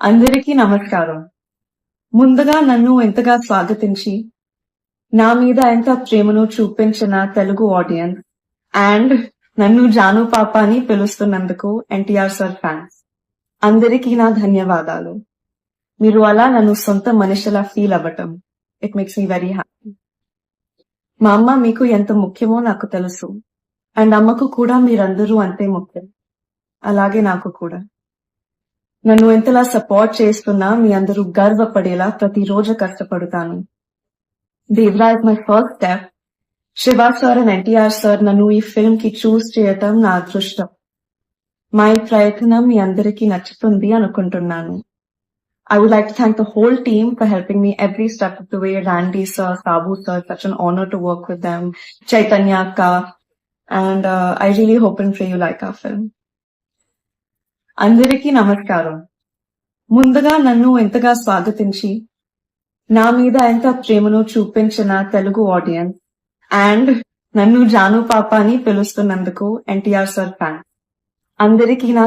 అందరికీ నమస్కారం. ముందుగా నన్ను ఎంతగా స్వాగతించి, నా మీద ఎంత ప్రేమను చూపించిన తెలుగు ఆడియన్స్ అండ్ నన్ను జాను పాప అని పిలుస్తున్నందుకు ఎన్టీఆర్ సార్ ఫ్యాన్స్ అందరికీ నా ధన్యవాదాలు. మీరు అలా నన్ను సొంత మనిషిలా ఫీల్ అవ్వటం it makes me very happy. మా అమ్మ మీకు ఎంత ముఖ్యమో నాకు తెలుసు అండ్ అమ్మకు కూడా మీరందరూ అంతే ముఖ్యం. అలాగే నాకు కూడా. నన్ను ఎంతలా సపోర్ట్ చేస్తున్నా మీ అందరూ గర్వపడేలా ప్రతిరోజు కష్టపడతాను. Devara is my first step. Shiva sir and NTR sir నన్ను ఈ ఫిల్మ్ కి చూస్ చేయటం నా అదృష్టం. మా ఈ ప్రయత్నం మీ అందరికీ నచ్చుతుంది అనుకుంటున్నాను. I would like to thank the whole team for helping me every step of the way. Randy sir, Sabu sir, such an honor to work with them. Chaitanya Akka. And I really hope and pray you like our film. అందరికీ నమస్కారం. ముందుగా నన్ను ఎంతగా స్వాగతించి, నా మీద ఎంత ప్రేమను చూపించిన తెలుగు ఆడియన్స్ అండ్ నన్ను జాను పాప అని పిలుస్తున్నందుకు ఎన్టీఆర్ సార్ ఫ్యాన్స్ అందరికీ నా